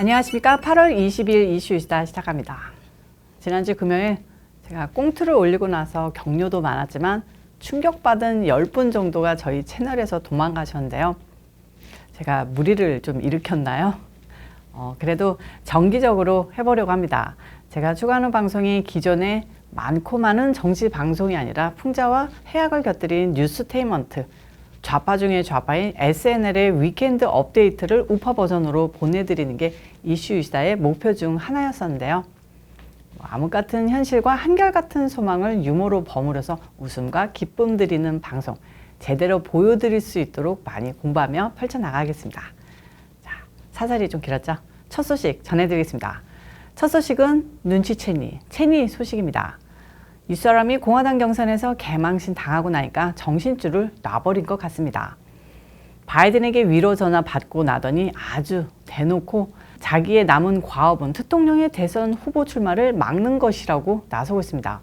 안녕하십니까. 8월 20일 이슈이스타 시작합니다. 지난주 금요일 제가 꽁트를 올리고 나서 격려도 많았지만 충격받은 10분 정도가 저희 채널에서 도망가셨는데요. 제가 무리를 좀 일으켰나요? 그래도 정기적으로 해보려고 합니다. 제가 추구하는 방송이 기존에 많고 많은 정치 방송이 아니라 풍자와 해학을 곁들인 뉴스테이먼트, 좌파 중에 좌파인 SNL의 위켄드 업데이트를 우파 버전으로 보내드리는 게 이슈이스타의 목표 중 하나였었는데요. 암흑 같은 현실과 한결같은 소망을 유머로 버무려서 웃음과 기쁨 드리는 방송, 제대로 보여드릴 수 있도록 많이 공부하며 펼쳐나가겠습니다. 자, 사설이 좀 길었죠? 첫 소식 전해드리겠습니다. 첫 소식은 체니 소식입니다. 이 사람이 공화당 경선에서 개망신 당하고 나니까 정신줄을 놔버린 것 같습니다. 바이든에게 위로 전화 받고 나더니 아주 대놓고 자기의 남은 과업은 대통령의 대선 후보 출마를 막는 것이라고 나서고 있습니다.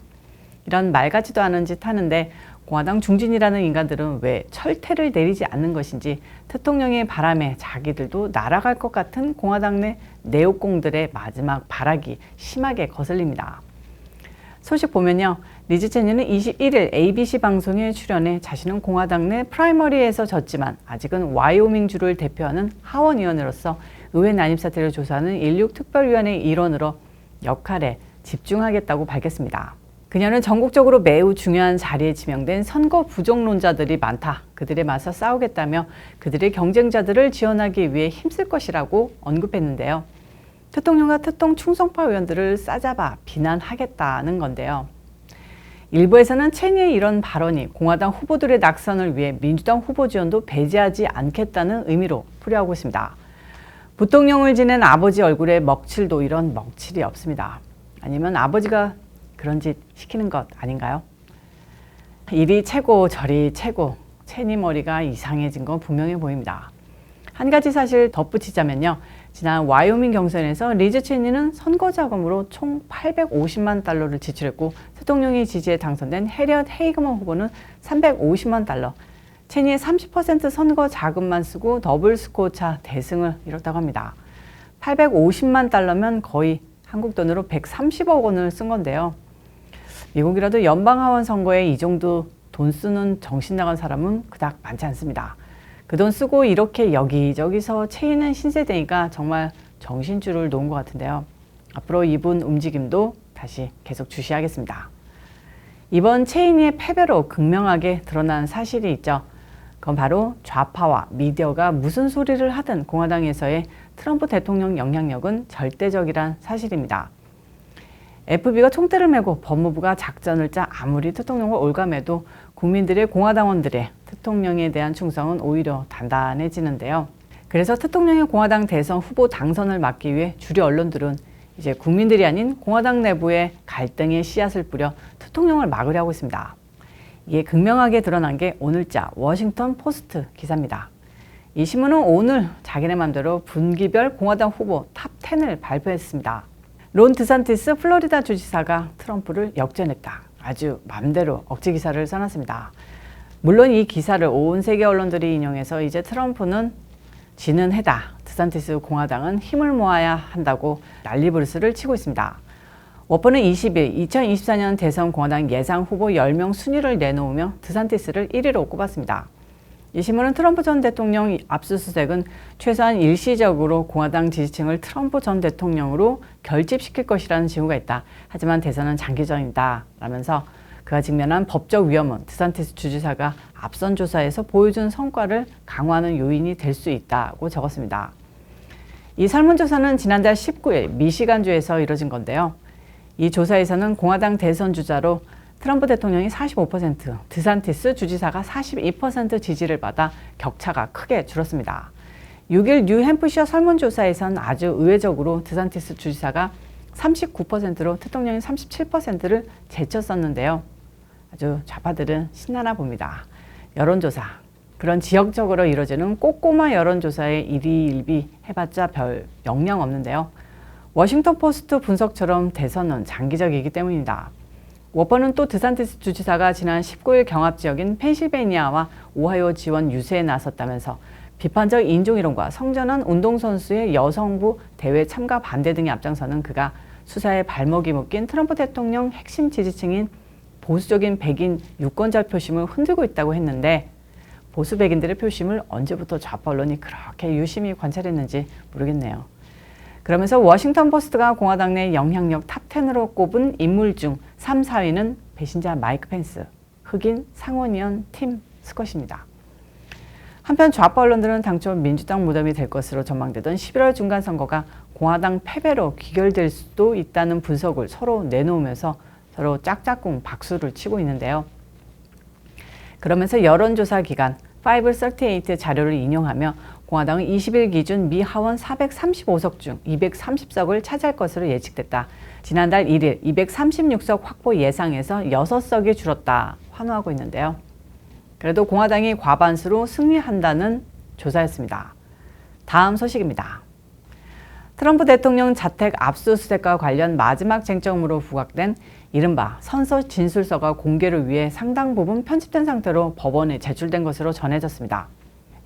이런 말 같지도 않은 짓 하는데 공화당 중진이라는 인간들은 왜 철퇴를 내리지 않는 것인지 대통령의 바람에 자기들도 날아갈 것 같은 공화당 내 내옥공들의 마지막 발악이 심하게 거슬립니다. 소식 보면요. 리즈 체니는 21일 ABC 방송에 출연해 자신은 공화당 내 프라이머리에서 졌지만 아직은 와이오밍주를 대표하는 하원 의원으로서 의회 난입 사태를 조사하는 16특별위원회 일원으로 역할에 집중하겠다고 밝혔습니다. 그녀는 전국적으로 매우 중요한 자리에 지명된 선거 부정론자들이 많다. 그들에 맞서 싸우겠다며 그들의 경쟁자들을 지원하기 위해 힘쓸 것이라고 언급했는데요. 대통령과 대통령 충성파 의원들을 싸잡아 비난하겠다는 건데요. 일부에서는 체니의 이런 발언이 공화당 후보들의 낙선을 위해 민주당 후보 지원도 배제하지 않겠다는 의미로 풀이하고 있습니다. 부통령을 지낸 아버지 얼굴에 먹칠도 이런 먹칠이 없습니다. 아니면 아버지가 그런 짓 시키는 것 아닌가요? 이리 최고 저리 최고, 체니 머리가 이상해진 건 분명해 보입니다. 한 가지 사실 덧붙이자면요. 지난 와이오밍 경선에서 리즈 체니는 선거 자금으로 총 850만 달러를 지출했고 대통령이 지지에 당선된 해리엇 헤이그먼 후보는 350만 달러, 체니의 30% 선거 자금만 쓰고 더블 스코어 차 대승을 이뤘다고 합니다. 850만 달러면 거의 한국 돈으로 130억 원을 쓴 건데요. 미국이라도 연방하원 선거에 이 정도 돈 쓰는 정신 나간 사람은 그닥 많지 않습니다. 그 돈 쓰고 이렇게 여기저기서 체이는 신세대니까 정말 정신줄을 놓은 것 같은데요. 앞으로 이분 움직임도 다시 계속 주시하겠습니다. 이번 체이니의 패배로 극명하게 드러난 사실이 있죠. 그건 바로 좌파와 미디어가 무슨 소리를 하든 공화당에서의 트럼프 대통령 영향력은 절대적이란 사실입니다. FB가 총대를 메고 법무부가 작전을 짜 아무리 대통령을 올감해도 국민들의 공화당원들의 대통령에 대한 충성은 오히려 단단해지는데요. 그래서 대통령의 공화당 대선 후보 당선을 막기 위해 주류 언론들은 이제 국민들이 아닌 공화당 내부에 갈등의 씨앗을 뿌려 대통령을 막으려고 있습니다. 이게 극명하게 드러난 게 오늘자 워싱턴 포스트 기사입니다. 이 신문은 오늘 자기네 맘대로 분기별 공화당 후보 탑 10을 발표했습니다. 론 드산티스 플로리다 주지사가 트럼프를 역전했다. 아주 맘대로 억지 기사를 써놨습니다. 물론 이 기사를 온 세계 언론들이 인용해서 이제 트럼프는 지는 해다. 드산티스 공화당은 힘을 모아야 한다고 난리부르스를 치고 있습니다. 워퍼는 20일 2024년 대선 공화당 예상 후보 10명 순위를 내놓으며 드산티스를 1위로 꼽았습니다. 이 신문은 트럼프 전 대통령 압수수색은 최소한 일시적으로 공화당 지지층을 트럼프 전 대통령으로 결집시킬 것이라는 징후가 있다. 하지만 대선은 장기전이다. 라면서 그가 직면한 법적 위험은 드산티스 주지사가 앞선 조사에서 보여준 성과를 강화하는 요인이 될 수 있다고 적었습니다. 이 설문조사는 지난달 19일 미시간주에서 이뤄진 건데요. 이 조사에서는 공화당 대선 주자로 트럼프 대통령이 45%, 드산티스 주지사가 42% 지지를 받아 격차가 크게 줄었습니다. 6일 뉴햄프셔 설문조사에선 아주 의외적으로 드산티스 주지사가 39%로 대통령이 37%를 제쳤었는데요. 아주 좌파들은 신나나 봅니다. 여론조사, 그런 지역적으로 이루어지는 꼬꼬마 여론조사에 일희일비 해봤자 별 영향 없는데요. 워싱턴 포스트 분석처럼 대선은 장기적이기 때문입니다. 워퍼는 또 드산티스 주지사가 지난 19일 경합 지역인 펜실베이니아와 오하이오 지원 유세에 나섰다면서 비판적 인종이론과 성전환 운동선수의 여성부 대회 참가 반대 등에 앞장서는 그가 수사에 발목이 묶인 트럼프 대통령 핵심 지지층인 보수적인 백인 유권자 표심을 흔들고 있다고 했는데 보수 백인들의 표심을 언제부터 좌파 언론이 그렇게 유심히 관찰했는지 모르겠네요. 그러면서 워싱턴 포스트가 공화당 내 영향력 탑10으로 꼽은 인물 중 3, 4위는 배신자 마이크 펜스, 흑인 상원의원 팀 스컷입니다. 한편 좌파 언론들은 당초 민주당 무덤이 될 것으로 전망되던 11월 중간선거가 공화당 패배로 귀결될 수도 있다는 분석을 서로 내놓으면서 서로 짝짝꿍 박수를 치고 있는데요. 그러면서 여론조사 기관 538 자료를 인용하며 공화당은 20일 기준 미 하원 435석 중 230석을 차지할 것으로 예측됐다. 지난달 1일 236석 확보 예상에서 6석이 줄었다 환호하고 있는데요. 그래도 공화당이 과반수로 승리한다는 조사였습니다. 다음 소식입니다. 트럼프 대통령 자택 압수수색과 관련 마지막 쟁점으로 부각된 이른바 선서 진술서가 공개를 위해 상당 부분 편집된 상태로 법원에 제출된 것으로 전해졌습니다.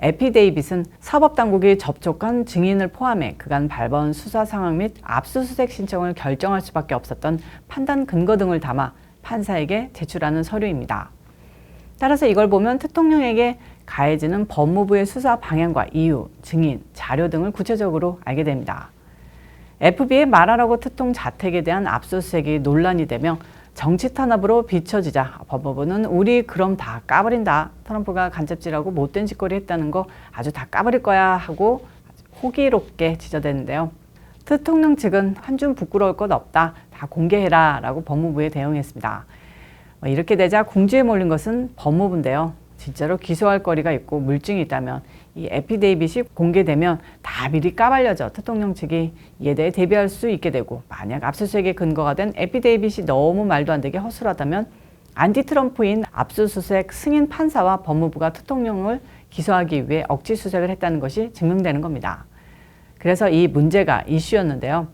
애피데이빗은 사법당국이 접촉한 증인을 포함해 그간 밟아온 수사 상황 및 압수수색 신청을 결정할 수밖에 없었던 판단 근거 등을 담아 판사에게 제출하는 서류입니다. 따라서 이걸 보면 대통령에게 가해지는 법무부의 수사 방향과 이유, 증인, 자료 등을 구체적으로 알게 됩니다. FBI 말하라고 특통 자택에 대한 압수수색이 논란이 되며 정치 탄압으로 비춰지자 법무부는 우리 그럼 다 까버린다. 트럼프가 간첩질하고 못된 짓거리 했다는 거 아주 다 까버릴 거야 하고 호기롭게 지저대는데요. 대통령 측은 한 줌 부끄러울 것 없다. 다 공개해라 라고 법무부에 대응했습니다. 이렇게 되자 궁지에 몰린 것은 법무부인데요. 진짜로 기소할 거리가 있고 물증이 있다면 이 애피데이빗이 공개되면 다 미리 까발려져 대통령 측이 이에 대해 대비할 수 있게 되고 만약 압수수색의 근거가 된 애피데이빗이 너무 말도 안 되게 허술하다면 안티트럼프인 압수수색 승인 판사와 법무부가 대통령을 기소하기 위해 억지 수색을 했다는 것이 증명되는 겁니다. 그래서 이 문제가 이슈였는데요.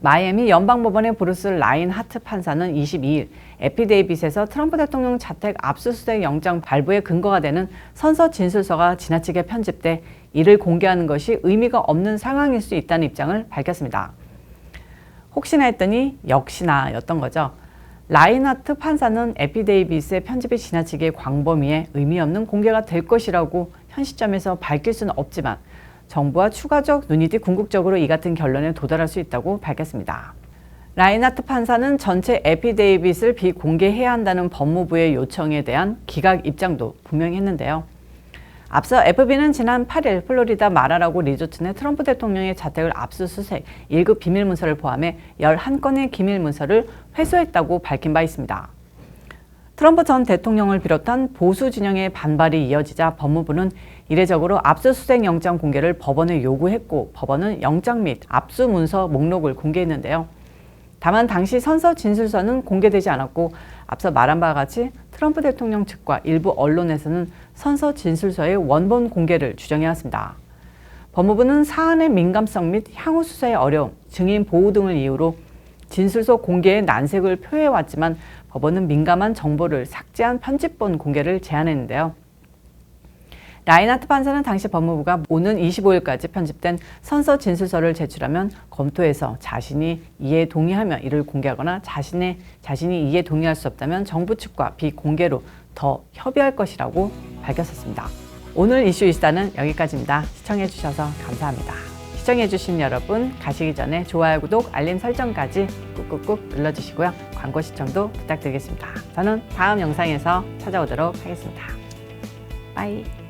마이애미 연방법원의 브루스 라인하트 판사는 22일 애피데이빗에서 트럼프 대통령 자택 압수수색 영장 발부의 근거가 되는 선서 진술서가 지나치게 편집돼 이를 공개하는 것이 의미가 없는 상황일 수 있다는 입장을 밝혔습니다. 혹시나 했더니 역시나였던 거죠. 라인하트 판사는 애피데이빗의 편집이 지나치게 광범위해 의미 없는 공개가 될 것이라고 현 시점에서 밝힐 수는 없지만 정부와 추가적 눈이 궁극적으로 이 같은 결론에 도달할 수 있다고 밝혔습니다. 라인하트 판사는 전체 애피데이빗을 비공개해야 한다는 법무부의 요청에 대한 기각 입장도 분명히 했는데요. 앞서 FB는 지난 8일 플로리다 마라라고 리조트 내 트럼프 대통령의 자택을 압수수색 1급 비밀문서를 포함해 11건의 기밀문서를 회수했다고 밝힌 바 있습니다. 트럼프 전 대통령을 비롯한 보수 진영의 반발이 이어지자 법무부는 이례적으로 압수수색 영장 공개를 법원에 요구했고 법원은 영장 및 압수 문서 목록을 공개했는데요. 다만 당시 선서 진술서는 공개되지 않았고 앞서 말한 바와 같이 트럼프 대통령 측과 일부 언론에서는 선서 진술서의 원본 공개를 주장해왔습니다. 법무부는 사안의 민감성 및 향후 수사의 어려움, 증인 보호 등을 이유로 진술서 공개에 난색을 표해왔지만 법원은 민감한 정보를 삭제한 편집본 공개를 제안했는데요. 라인하트 판사는 당시 법무부가 오는 25일까지 편집된 선서 진술서를 제출하면 검토해서 자신이 이에 동의하면 이를 공개하거나 자신이 이에 동의할 수 없다면 정부 측과 비공개로 더 협의할 것이라고 밝혔었습니다. 오늘 이슈 이슈다는 여기까지입니다. 시청해주셔서 감사합니다. 시청해주신 여러분 가시기 전에 좋아요, 구독, 알림 설정까지 꾹꾹꾹 눌러주시고요. 광고 시청도 부탁드리겠습니다. 저는 다음 영상에서 찾아오도록 하겠습니다. 빠이.